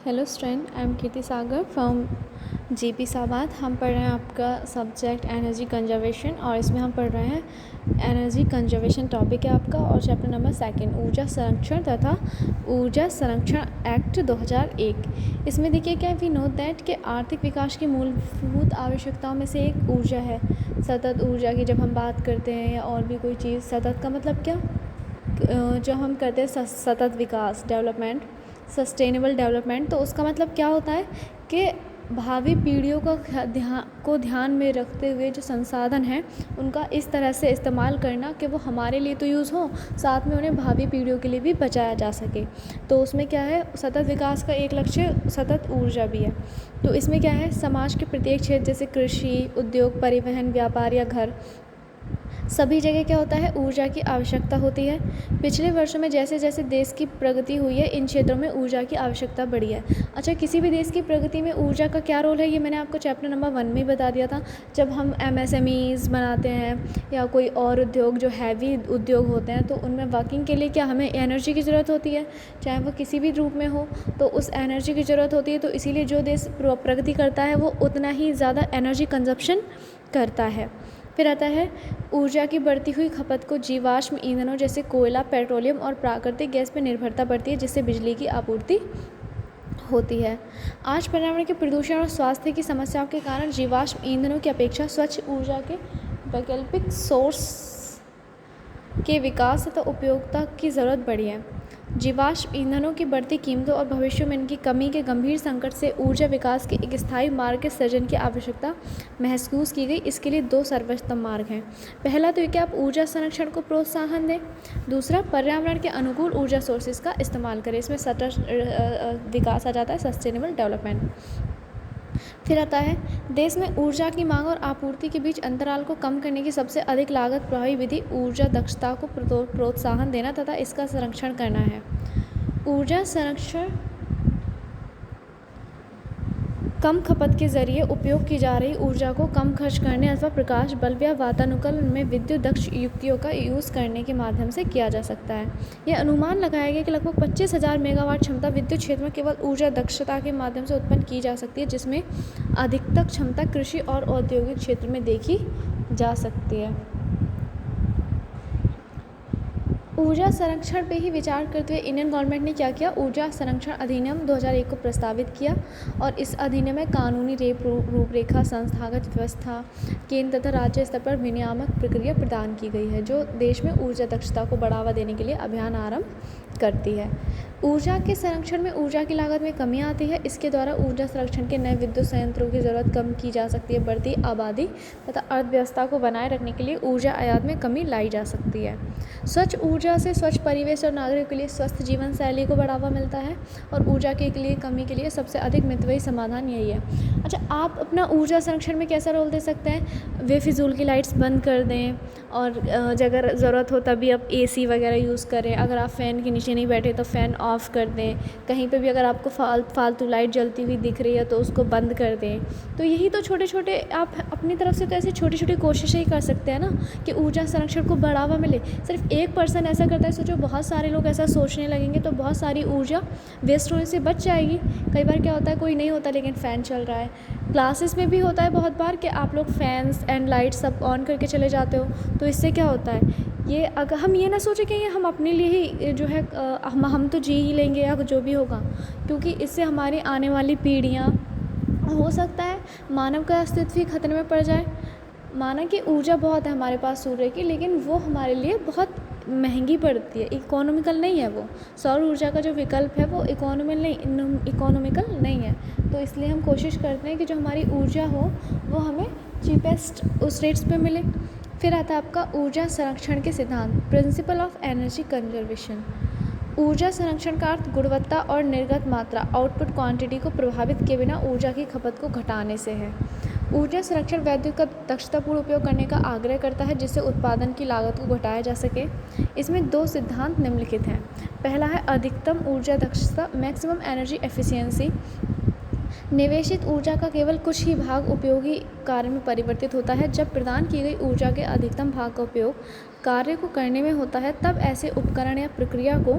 Hello student, I am Kirti Sagar from जीपी साबाद। हम पढ़ रहे हैं आपका सब्जेक्ट एनर्जी कंजर्वेशन और इसमें हम पढ़ रहे हैं एनर्जी कंजर्वेशन टॉपिक है आपका और चैप्टर नंबर 2 ऊर्जा संरक्षण तथा ऊर्जा संरक्षण एक्ट 2001। इसमें देखिए क्या वी नो दैट कि आर्थिक विकास की मूलभूत आवश्यकताओं में से एक ऊर्जा है। सतत ऊर्जा की जब हम बात करते हैं या और भी कोई चीज़, सतत का मतलब क्या, जो हम करते हैं सतत विकास, डेवलपमेंट, सस्टेनेबल डेवलपमेंट, तो उसका मतलब क्या होता है कि भावी पीढ़ियों को ध्यान में रखते हुए जो संसाधन हैं उनका इस तरह से इस्तेमाल करना कि वो हमारे लिए तो यूज़ हो, साथ में उन्हें भावी पीढ़ियों के लिए भी बचाया जा सके। तो उसमें क्या है, सतत विकास का एक लक्ष्य सतत ऊर्जा भी है। तो इसमें क्या है, समाज के प्रत्येक क्षेत्र जैसे कृषि, उद्योग, परिवहन, व्यापार या घर, सभी जगह क्या होता है, ऊर्जा की आवश्यकता होती है। पिछले वर्षों में जैसे जैसे देश की प्रगति हुई है, इन क्षेत्रों में ऊर्जा की आवश्यकता बढ़ी है। अच्छा, किसी भी देश की प्रगति में ऊर्जा का क्या रोल है, ये मैंने आपको चैप्टर नंबर 1 में ही बता दिया था। जब हम एमएसएमईज बनाते हैं या कोई और उद्योग जो हैवी उद्योग होते हैं, तो उनमें वर्किंग के लिए क्या हमें एनर्जी की ज़रूरत होती है, चाहे वो किसी भी रूप में हो, तो उस एनर्जी की ज़रूरत होती है। तो इसीलिए जो देश प्रगति करता है वो उतना ही ज़्यादा एनर्जी कंजप्शन करता है। फिर आता है ऊर्जा की बढ़ती हुई खपत को जीवाश्म ईंधनों जैसे कोयला, पेट्रोलियम और प्राकृतिक गैस पर निर्भरता बढ़ती है, जिससे बिजली की आपूर्ति होती है। आज पर्यावरण के प्रदूषण और स्वास्थ्य की समस्याओं के कारण जीवाश्म ईंधनों की अपेक्षा स्वच्छ ऊर्जा के वैकल्पिक सोर्स के विकास तथा उपयोगिता की ज़रूरत बढ़ी है। जीवाश्म ईंधनों की बढ़ती कीमतों और भविष्य में इनकी कमी के गंभीर संकट से ऊर्जा विकास के एक स्थायी मार्ग के सृजन की आवश्यकता महसूस की गई। इसके लिए 2 सर्वोत्तम मार्ग हैं। पहला तो ये कि आप ऊर्जा संरक्षण को प्रोत्साहन दें, दूसरा पर्यावरण के अनुकूल ऊर्जा सोर्सेज का इस्तेमाल करें। इसमें सतत विकास आ जाता है, सस्टेनेबल डेवलपमेंट। फिर आता है देश में ऊर्जा की मांग और आपूर्ति के बीच अंतराल को कम करने की सबसे अधिक लागत प्रभावी विधि ऊर्जा दक्षता को प्रोत्साहन देना तथा इसका संरक्षण करना है। ऊर्जा संरक्षण कम खपत के जरिए उपयोग की जा रही ऊर्जा को कम खर्च करने अथवा प्रकाश बल्ब या वातानुकूलन में विद्युत दक्ष युक्तियों का यूज़ करने के माध्यम से किया जा सकता है। यह अनुमान लगाया गया कि लगभग 25,000 मेगावाट क्षमता विद्युत क्षेत्र में केवल ऊर्जा दक्षता के माध्यम से उत्पन्न की जा सकती है, जिसमें अधिकतम क्षमता कृषि और औद्योगिक क्षेत्र में देखी जा सकती है। ऊर्जा संरक्षण पे ही विचार करते हुए इंडियन गवर्नमेंट ने क्या किया, ऊर्जा संरक्षण अधिनियम 2001 को प्रस्तावित किया और इस अधिनियम में कानूनी रूपरेखा, संस्थागत व्यवस्था, केंद्र तथा राज्य स्तर पर विनियामक प्रक्रिया प्रदान की गई है, जो देश में ऊर्जा दक्षता को बढ़ावा देने के लिए अभियान आरंभ करती है। ऊर्जा के संरक्षण में ऊर्जा की लागत में कमी आती है। इसके द्वारा ऊर्जा संरक्षण के नए विद्युत संयंत्रों की ज़रूरत कम की जा सकती है। बढ़ती आबादी तथा अर्थव्यवस्था को बनाए रखने के लिए ऊर्जा आयात में कमी लाई जा सकती है। स्वच्छ ऊर्जा से स्वच्छ परिवेश और नागरिकों के लिए स्वस्थ जीवन शैली को बढ़ावा मिलता है और ऊर्जा के लिए कमी के लिए सबसे अधिक मितव्ययी समाधान यही है। अच्छा, आप अपना ऊर्जा संरक्षण में कैसा रोल दे सकते हैं, बेफिजूल की लाइट्स बंद कर दें और अगर ज़रूरत हो तभी आप एसी वगैरह यूज़ करें। अगर आप फ़ैन के नीचे नहीं बैठे तो फ़ैन ऑफ़ कर दें। कहीं पे भी अगर आपको फालतू लाइट जलती हुई दिख रही है तो उसको बंद कर दें। तो यही तो छोटे छोटे आप अपनी तरफ से तो ऐसी छोटी छोटी कोशिशें ही कर सकते हैं ना कि ऊर्जा संरक्षण को बढ़ावा मिले। सिर्फ एक पर्सन ऐसा करता है, सोचो बहुत सारे लोग ऐसा सोचने लगेंगे तो बहुत सारी ऊर्जा वेस्ट होने से बच जाएगी। कई बार क्या होता है, कोई नहीं होता लेकिन फ़ैन चल रहा है। क्लासेस में भी होता है बहुत बार कि आप लोग फैंस एंड लाइट सब ऑन करके चले जाते हो, तो इससे क्या होता है, ये अगर हम ये ना सोचें कि ये हम अपने लिए ही जो है हम तो जी ही लेंगे या जो भी होगा, क्योंकि इससे हमारी आने वाली पीढ़ियाँ, हो सकता है मानव का अस्तित्व ही खतरे में पड़ जाए। माना कि ऊर्जा बहुत है हमारे पास सूर्य की, लेकिन वो हमारे लिए बहुत महंगी पड़ती है, इकोनॉमिकल नहीं है वो। सौर ऊर्जा का जो विकल्प है वो इकोनॉमिकल नहीं है। तो इसलिए हम कोशिश करते हैं कि जो हमारी ऊर्जा हो वो हमें चीपेस्ट उस रेट्स पे मिले। फिर आता है आपका ऊर्जा संरक्षण के सिद्धांत, प्रिंसिपल ऑफ एनर्जी कंजर्वेशन। ऊर्जा संरक्षण का अर्थ गुणवत्ता और निर्गत मात्रा, आउटपुट क्वांटिटी को प्रभावित किए बिना ऊर्जा की खपत को घटाने से है। ऊर्जा संरक्षण विद्युत का दक्षतापूर्ण उपयोग करने का आग्रह करता है, जिससे उत्पादन की लागत को घटाया जा सके। इसमें 2 सिद्धांत निम्नलिखित हैं। पहला है अधिकतम ऊर्जा दक्षता, मैक्सिमम एनर्जी एफिशिएंसी। निवेशित ऊर्जा का केवल कुछ ही भाग उपयोगी कार्य में परिवर्तित होता है। जब प्रदान की गई ऊर्जा के अधिकतम भाग का उपयोग कार्य को करने में होता है, तब ऐसे उपकरण या प्रक्रिया को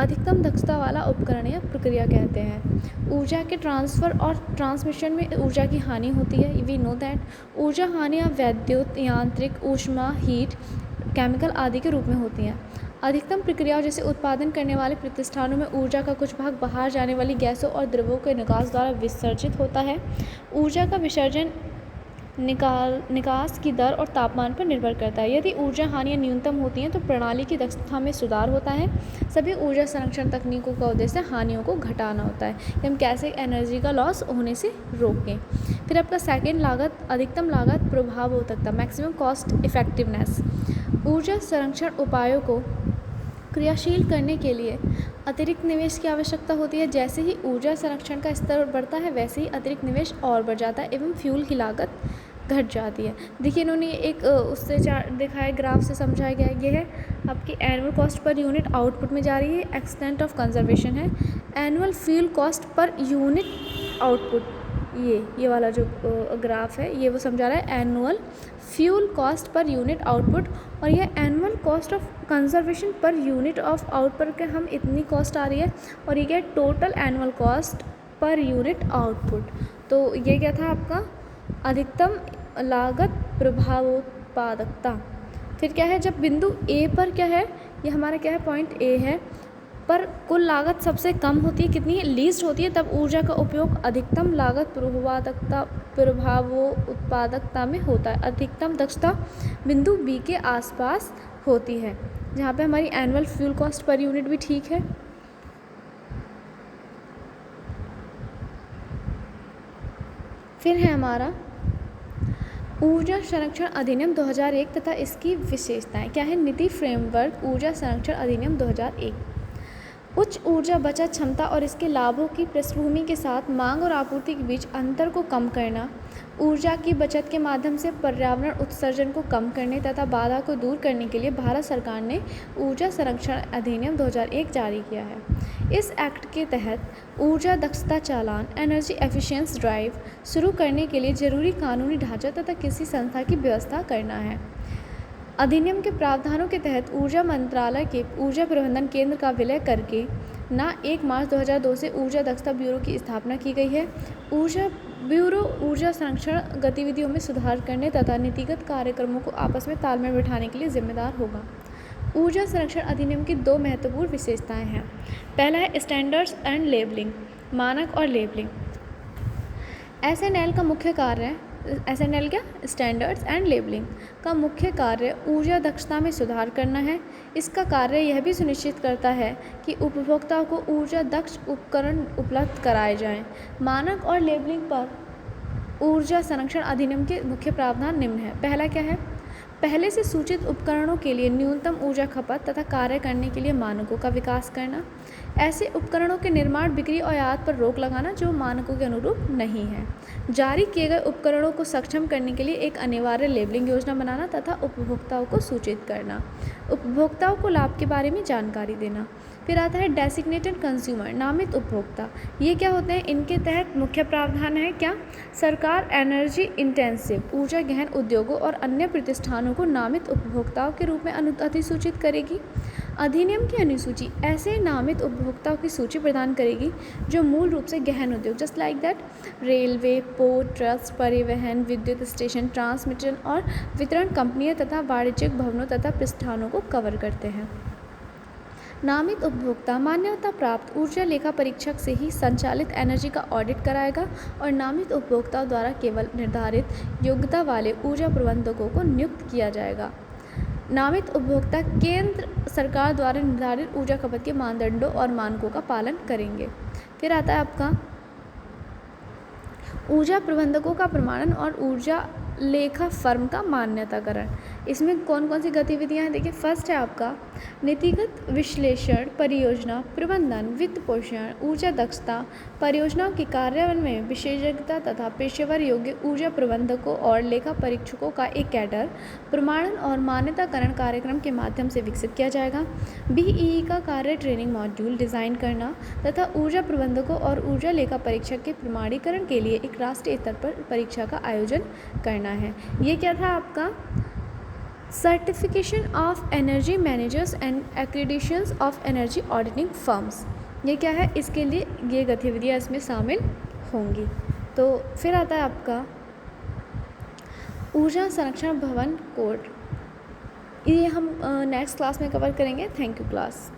अधिकतम दक्षता वाला उपकरण या प्रक्रिया कहते हैं। ऊर्जा के ट्रांसफ़र और ट्रांसमिशन में ऊर्जा की हानि होती है, वी नो दैट। ऊर्जा हानियाँ वैद्युत, यांत्रिक, ऊष्मा, हीट, केमिकल आदि के रूप में होती हैं। अधिकतम प्रक्रियाओं जैसे उत्पादन करने वाले प्रतिष्ठानों में ऊर्जा का कुछ भाग बाहर जाने वाली गैसों और द्रवों के निकास द्वारा विसर्जित होता है। ऊर्जा का विसर्जन निकास की दर और तापमान पर निर्भर करता है। यदि ऊर्जा हानियाँ न्यूनतम होती हैं तो प्रणाली की दक्षता में सुधार होता है। सभी ऊर्जा संरक्षण तकनीकों का उद्देश्य हानियों को घटाना होता है कि हम कैसे एनर्जी का लॉस होने से रोकें। फिर आपका सेकंड लागत, अधिकतम लागत प्रभावोत्तकता, मैक्सिमम कॉस्ट इफेक्टिवनेस। ऊर्जा संरक्षण उपायों को क्रियाशील करने के लिए अतिरिक्त निवेश की आवश्यकता होती है। जैसे ही ऊर्जा संरक्षण का स्तर बढ़ता है वैसे ही अतिरिक्त निवेश और बढ़ जाता है एवं फ्यूल की लागत घट जाती है। देखिए इन्होंने एक उससे दिखाया, ग्राफ से समझाया गया। ये है आपकी annual cost per unit output में जा रही है, एक्सटेंट ऑफ कंजर्वेशन है, annual fuel cost per unit output, ये वाला जो ग्राफ है ये वो समझा रहा है annual fuel cost per unit output, और ये annual cost of conservation per unit of output के हम इतनी कॉस्ट आ रही है, और ये क्या है total annual cost per unit output. तो ये क्या था आपका अधिकतम लागत प्रभावोत्पादकता। फिर क्या है, जब बिंदु ए पर क्या है, ये हमारा क्या है पॉइंट ए है, पर कुल लागत सबसे कम होती है, कितनी है, लीस्ट होती है, तब ऊर्जा का उपयोग अधिकतम लागत प्रभावोत्पादकता में होता है। अधिकतम दक्षता बिंदु बी के आसपास होती है, जहाँ पे हमारी annual fuel cost per unit भी ठीक है। फिर है हमारा ऊर्जा संरक्षण अधिनियम 2001 तथा इसकी विशेषताएं क्या है। नीति फ्रेमवर्क ऊर्जा संरक्षण अधिनियम 2001 उच्च ऊर्जा बचत क्षमता और इसके लाभों की पृष्ठभूमि के साथ मांग और आपूर्ति के बीच अंतर को कम करना, ऊर्जा की बचत के माध्यम से पर्यावरण उत्सर्जन को कम करने तथा बाधा को दूर करने के लिए भारत सरकार ने ऊर्जा संरक्षण अधिनियम 2001 जारी किया है। इस एक्ट के तहत ऊर्जा दक्षता चालान, एनर्जी एफिशिएंसी ड्राइव शुरू करने के लिए जरूरी कानूनी ढांचा तथा किसी संस्था की व्यवस्था करना है। अधिनियम के प्रावधानों के तहत ऊर्जा मंत्रालय के ऊर्जा प्रबंधन केंद्र का विलय करके ना 1 मार्च 2002 से ऊर्जा दक्षता ब्यूरो की स्थापना की गई है। ऊर्जा ब्यूरो ऊर्जा संरक्षण गतिविधियों में सुधार करने तथा नीतिगत कार्यक्रमों को आपस में तालमेल बिठाने के लिए जिम्मेदार होगा। ऊर्जा संरक्षण अधिनियम की 2 महत्वपूर्ण विशेषताएं हैं। पहला है स्टैंडर्ड्स एंड लेबलिंग, मानक और लेबलिंग। एसएनएल का मुख्य कार्य, एसएनएल क्या, स्टैंडर्ड्स एंड लेबलिंग का मुख्य कार्य ऊर्जा दक्षता में सुधार करना है। इसका कार्य यह भी सुनिश्चित करता है कि उपभोक्ताओं को ऊर्जा दक्ष उपकरण उपलब्ध कराए जाएं। मानक और लेबलिंग पर ऊर्जा संरक्षण अधिनियम के मुख्य प्रावधान निम्न है। पहला क्या है, पहले से सूचित उपकरणों के लिए न्यूनतम ऊर्जा खपत तथा कार्य करने के लिए मानकों का विकास करना। ऐसे उपकरणों के निर्माण, बिक्री और आयात पर रोक लगाना जो मानकों के अनुरूप नहीं है। जारी किए गए उपकरणों को सक्षम करने के लिए एक अनिवार्य लेबलिंग योजना बनाना तथा उपभोक्ताओं को सूचित करना। उपभोक्ताओं को लाभ के बारे में जानकारी देना। फिर आता है डेसिग्नेटेड कंज्यूमर, नामित उपभोक्ता। ये क्या होते हैं, इनके तहत मुख्य प्रावधान है क्या, सरकार एनर्जी इंटेंसिव ऊर्जा गहन उद्योगों और अन्य प्रतिष्ठानों को नामित उपभोक्ताओं के रूप में अधिसूचित करेगी। अधिनियम की अनुसूची ऐसे नामित उपभोक्ताओं की सूची प्रदान करेगी जो मूल रूप से गहन उद्योग, just like that railway, port trust, परिवहन, विद्युत स्टेशन, ट्रांसमिशन और वितरण कंपनियां तथा वाणिज्यिक भवनों तथा प्रतिष्ठानों को कवर करते हैं। नामित उपभोक्ता मान्यता प्राप्त ऊर्जा लेखा परीक्षक से ही संचालित एनर्जी का ऑडिट कराएगा और नामित उपभोक्ताओं द्वारा केवल निर्धारित योग्यता वाले ऊर्जा प्रबंधकों को नियुक्त किया जाएगा। नामित उपभोक्ता केंद्र सरकार द्वारा निर्धारित ऊर्जा खपत के मानदंडों और मानकों का पालन करेंगे। फिर आता है आपका ऊर्जा प्रबंधकों का प्रमाणन और ऊर्जा लेखा फर्म का मान्यताकरण। इसमें कौन कौन सी गतिविधियां हैं, देखिए फर्स्ट है आपका नीतिगत विश्लेषण, परियोजना प्रबंधन, वित्त पोषण, ऊर्जा दक्षता, परियोजनाओं के कार्यान्वयन में विशेषज्ञता तथा पेशेवर योग्य ऊर्जा प्रबंधकों और लेखा परीक्षकों का एक कैडर प्रमाणन और मान्यताकरण कार्यक्रम के माध्यम से विकसित किया जाएगा। बीईई का कार्य ट्रेनिंग मॉड्यूल डिज़ाइन करना तथा ऊर्जा प्रबंधकों और ऊर्जा लेखा परीक्षक के प्रमाणीकरण के लिए एक राष्ट्रीय स्तर पर परीक्षा का आयोजन करना है। ये क्या था आपका certification of energy managers and accreditations of energy auditing firms, ये क्या है, इसके लिए ये गतिविधियाँ इसमें शामिल होंगी। तो फिर आता है आपका ऊर्जा संरक्षण भवन कोड, ये हम नेक्स्ट क्लास में कवर करेंगे। Thank you class.